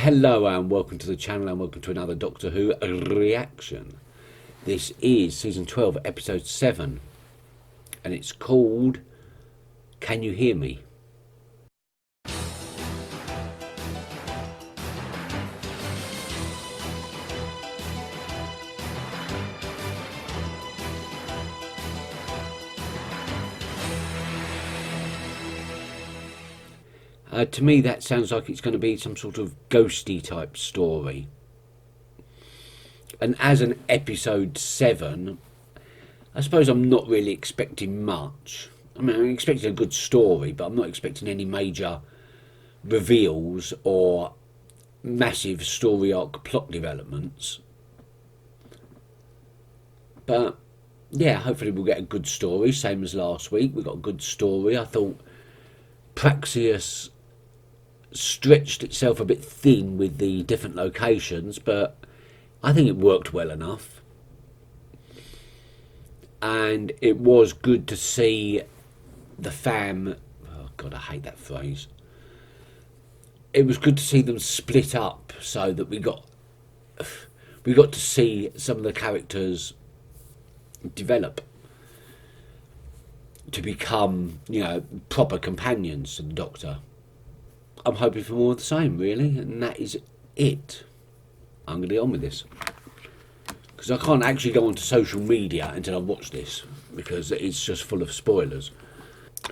Hello and welcome to the channel and welcome to another Doctor Who reaction. This is season 12 episode 7 and it's called Can You Hear Me? To me that sounds like it's going to be some sort of ghosty type story. And as an episode 7, I suppose I'm not really expecting much. I mean, I'm expecting a good story, but I'm not expecting any major reveals or massive story arc plot developments. But yeah, hopefully we'll get a good story, same as last week. We got a good story. I thought Praxius stretched itself a bit thin with the different locations, but I think it worked well enough. And it was good to see the fam, oh god, I hate that phrase. It was good to see them split up so that we got to see some of the characters develop to become, you know, proper companions to the Doctor. I'm hoping for more of the same, really, and that is it. I'm going to get on with this because I can't actually go onto social media until I watch this because it's just full of spoilers.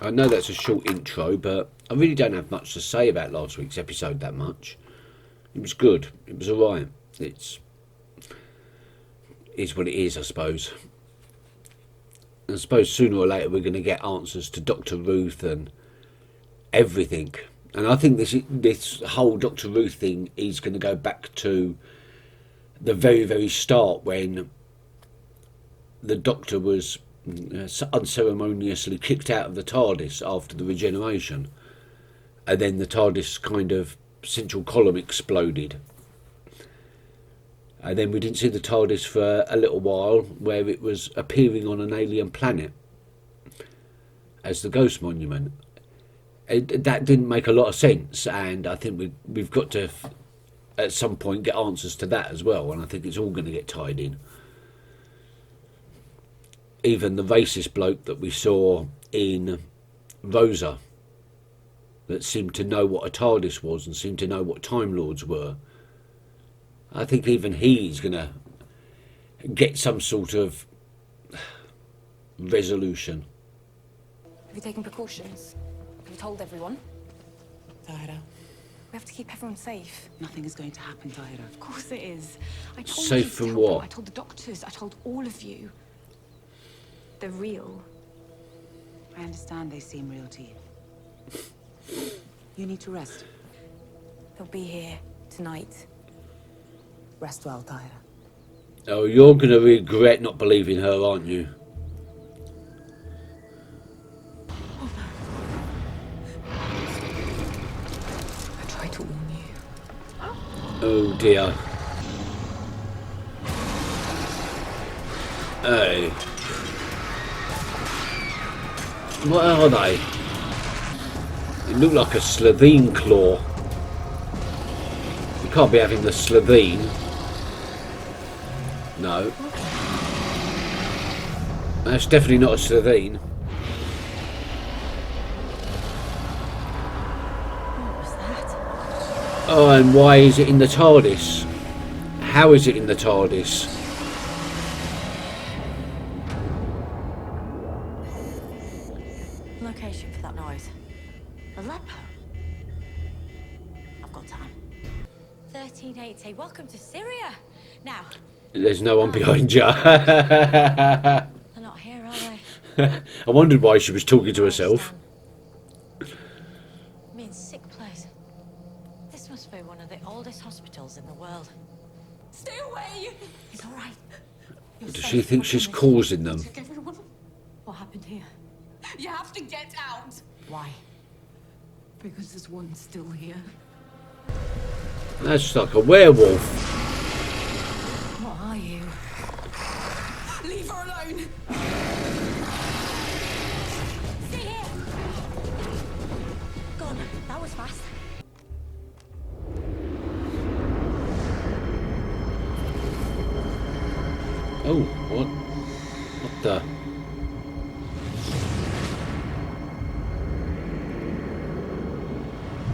I know that's a short intro, but I really don't have much to say about last week's episode that much. It was good. It was alright. It's what it is, I suppose. I suppose sooner or later we're going to get answers to Dr. Ruth and everything. And I think this whole Dr. Ruth thing is going to go back to the very, very start when the Doctor was unceremoniously kicked out of the TARDIS after the regeneration. And then the TARDIS kind of central column exploded. And then we didn't see the TARDIS for a little while, where it was appearing on an alien planet as the Ghost Monument. That didn't make a lot of sense, and I think we've got to at some point get answers to that as well, and I think it's all going to get tied in. Even the racist bloke that we saw in Rosa that seemed to know what a TARDIS was and seemed to know what Time Lords were, I think even he's going to get some sort of resolution. Have you taken precautions? Have you told everyone? Tahira, We have to keep everyone safe. nothing is going to happen, Tahira. Of course it is. I told Safe you to from tell what? them. I told the doctors. I told all of you. They're real. I understand they seem real to you. You need to rest. They'll be here tonight. Rest well, Tahira. Oh, you're going to regret not believing her, aren't you? I tried to warn you. Oh dear. Hey. What are they? They look like a Slovene claw. You can't be having the Slovene. No. That's definitely not a Slovene. What was that? Oh, and why is it in the TARDIS? How is it in the TARDIS? Location for that noise. Aleppo. I've got time. 1380. Welcome to Syria. Now. There's no one behind you. They're not here, are they? I wondered why she was talking to herself. Means sick place. This must be one of the oldest hospitals in the world. Stay away! It's all right. You're Does safe, she think I she's promise. causing them? Took everyone. What happened here? You have to get out! Why? Because there's one still here. That's like a werewolf. What are you? Leave her alone! Stay here! Gone. That was fast. Oh, what? What the?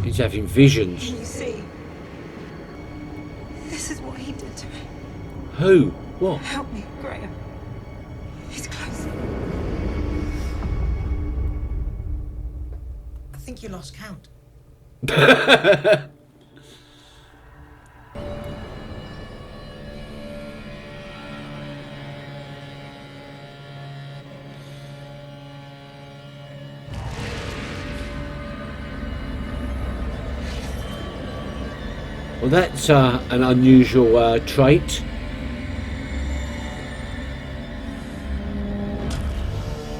He's having visions. Can you see? This is what he did to me. Who? What? Help me, Graham. He's close. I think you lost count. Well, that's an unusual trait.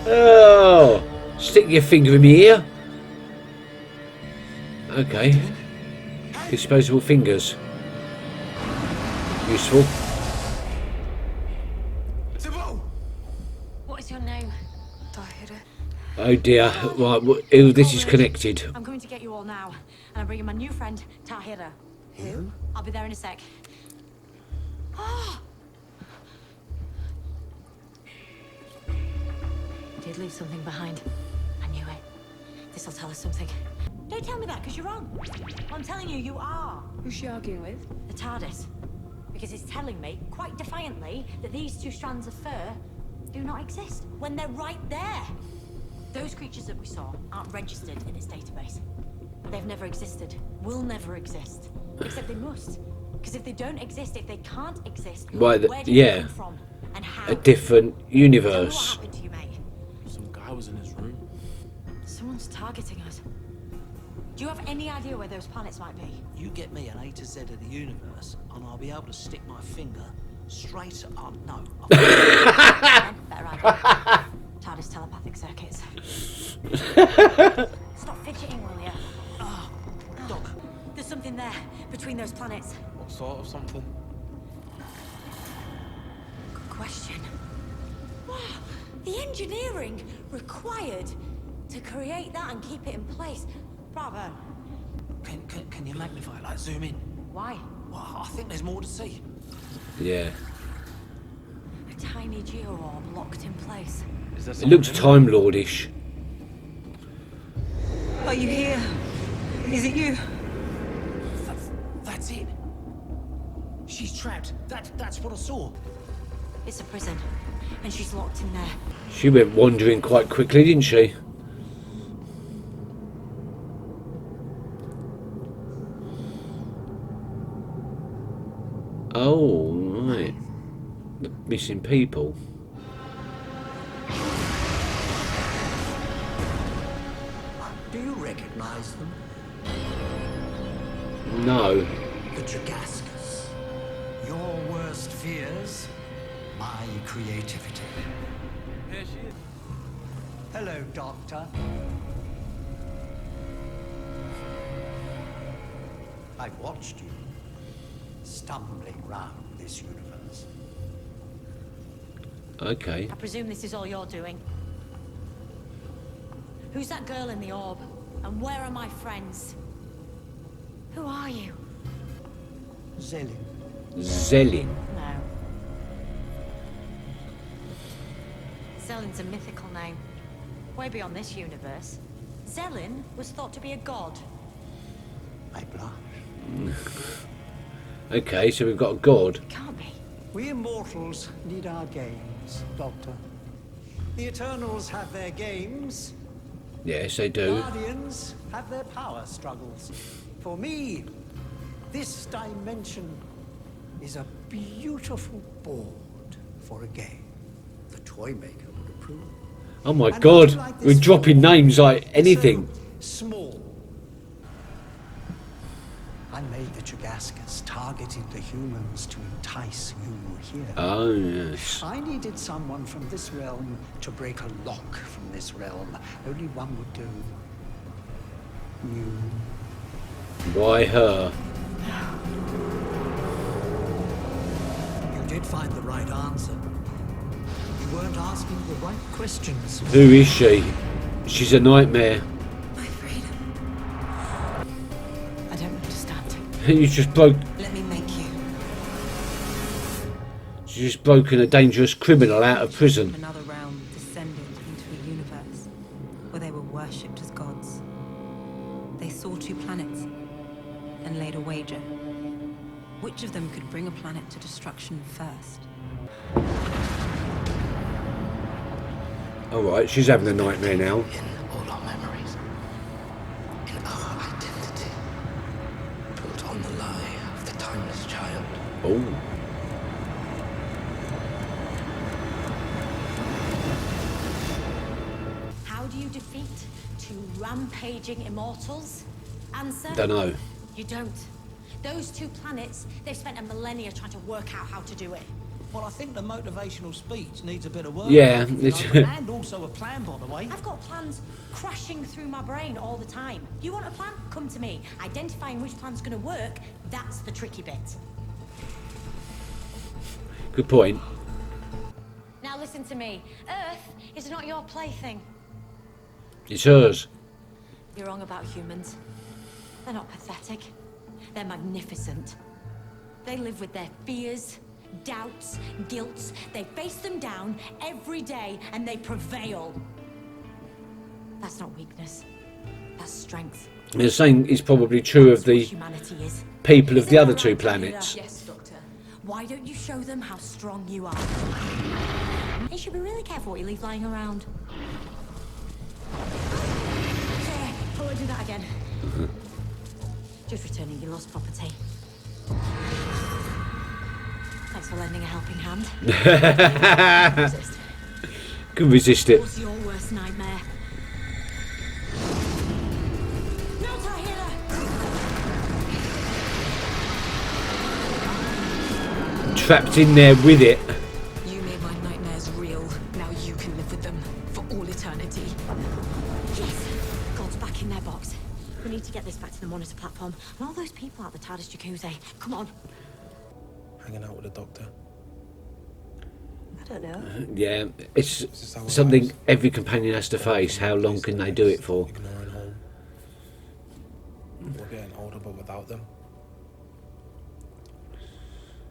Oh, stick your finger in my ear. Okay. Disposable fingers. Useful. What is your name? Tahira. Oh dear. Right, oh, this is connected. I'm going to get you all now, and I'm bringing my new friend, Tahira. Who? I'll be there in a sec. Oh! Did leave something behind. I knew it. This'll tell us something. Don't tell me that, because you're wrong. I'm telling you, you are. Who's she arguing with? The TARDIS. Because it's telling me, quite defiantly, that these two strands of fur do not exist when they're right there. Those creatures that we saw aren't registered in its database. They've never existed, will never exist. Except they must. Because if they don't exist, if they can't exist, Why where did yeah. they come from? And how? A different Tell me universe. what happened to you, mate? Some guy was in his room. Someone's targeting us. Do you have any idea where those planets might be? You get me an A to Z of the universe, and I'll be able to stick my finger straight on. No. Better idea. TARDIS telepathic circuits. Stop fidgeting, will you? Oh, Doc. There's something there, between those planets. What sort of something? Good question. Wow, the engineering required to create that and keep it in place. Bravo. Can you magnify, like zoom in? Why? Well, I think there's more to see. Yeah. A tiny geororb locked in place. Is there It looks Time Lordish. Are you here? Is it you? That's it. She's trapped. That's what I saw. It's a prison, and she's locked in there. She went wandering quite quickly, didn't she? Oh, right. The missing people. Do you recognize them? No. The Dragaskas. Your worst fears, my creativity. Here she is. Hello, Doctor. I've watched you, stumbling round this universe. Okay. I presume this is all you're doing. Who's that girl in the orb? And where are my friends? Who are you? Zelin. Zelin. No. Zelin's a mythical name. Way beyond this universe. Zelin was thought to be a god. I blush. Okay, so we've got a god. Can't be. We immortals need our games, Doctor. The Eternals have their games. Yes, they do. Guardians have their power struggles. For me, this dimension is a beautiful board for a game. The toy maker would approve. Oh my And god, like we're this dropping board, names like anything. so small. I made the Dragaskas, targeted the humans to entice you here. Oh, yes. I needed someone from this realm to break a lock from this realm. Only one would do. You. Why her? You did find the right answer. You weren't asking the right questions. Who is she? She's a nightmare. My freedom. I don't understand. You just broke... Let me make you. She's just broken a dangerous criminal out of prison. Another realm descended into a universe where they were worshipped as gods. They saw 2 planets and laid a wager. Which of them could bring a planet to destruction first? Alright, she's having a nightmare now. In all our memories, in our identity, built on the lie of the timeless child. Oh. How do you defeat 2 rampaging immortals? Answer? Dunno. You don't. Those 2 planets, they've spent a millennia trying to work out how to do it. Well, I think the motivational speech needs a bit of work. Yeah, you it's know, and also a plan, by the way. I've got plans crashing through my brain all the time. You want a plan? Come to me. Identifying which plan's gonna work, that's the tricky bit. Good point. Now listen to me. Earth is not your plaything. It's hers. You're wrong about humans. They're not pathetic. They're magnificent. They live with their fears, doubts, guilts. They face them down every day and they prevail. That's not weakness. That's strength. The same is probably true of That's what the humanity is. people of Isn't the other that 2 right, planets. Yes, Doctor. Why don't you show them how strong you are? You should be really careful what you leave lying around. Sorry, I won't do that again. Just returning your lost property. Thanks for lending a helping hand. Resist. Couldn't resist it. What's your worst nightmare? No, Tahira! Trapped in there with it. You made my nightmares real. Now you can live with them for all eternity. Yes! God's back in their box. We need to get this back to the monitor platform. And all those people out the TARDIS jacuzzi. Come on. Hanging out with the doctor. I don't know. Yeah, it's is our something lives. every companion has to face. How long can they do it for? Ignoring home. We're getting older, but without them.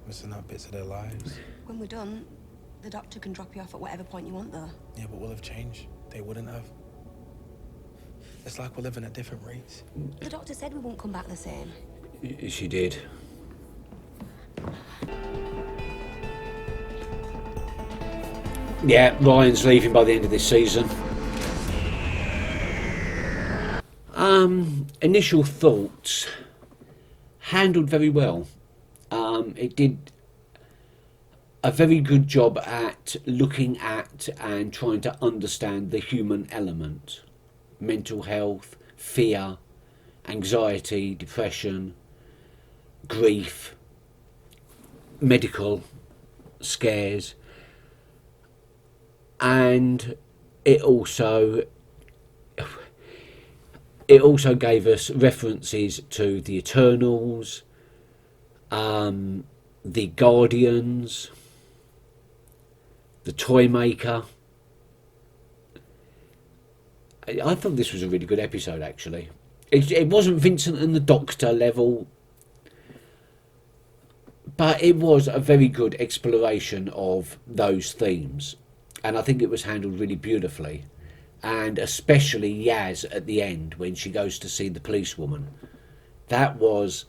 Missing out bits of their lives. When we're done, the doctor can drop you off at whatever point you want, though. Yeah, but we'll have changed. They wouldn't have. It's like we're living at different rates. The doctor said we won't come back the same. She did. Yeah, Ryan's leaving by the end of this season. Initial thoughts. Handled very well. It did a very good job at looking at and trying to understand the human element. Mental health, fear, anxiety, depression, grief, medical scares, and it also gave us references to the Eternals, the Guardians, the Toy Maker. I thought this was a really good episode, actually. It wasn't Vincent and the Doctor level, but it was a very good exploration of those themes. And I think it was handled really beautifully. And especially Yaz at the end, when she goes to see the policewoman. That was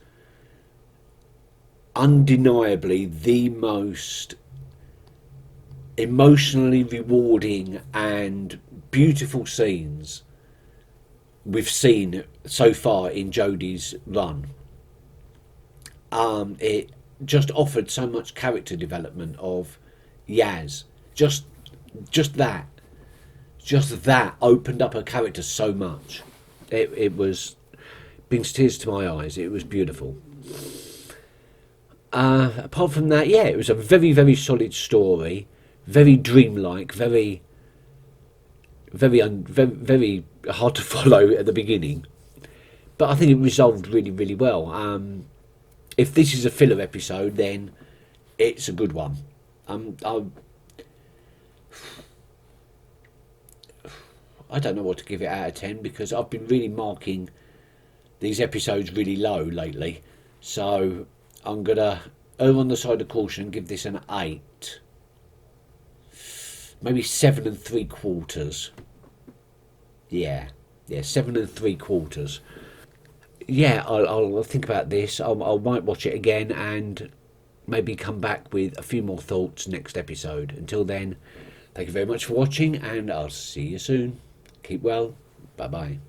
undeniably the most emotionally rewarding and beautiful scenes we've seen so far in Jodie's run. It just offered so much character development of Yaz. Just that opened up her character so much. It was brings tears to my eyes. It was beautiful. Apart from that, yeah, it was a very, very solid story, very dreamlike, very hard to follow at the beginning, but I think it resolved really, really well. If this is a filler episode, then it's a good one. I don't know what to give it out of 10 because I've been really marking these episodes really low lately. So I'm gonna err on the side of caution and give this an 8. Maybe 7 3/4. Yeah, 7 3/4. Yeah, I'll think about this. I might watch it again and maybe come back with a few more thoughts next episode. Until then, thank you very much for watching, and I'll see you soon. Keep well. Bye bye.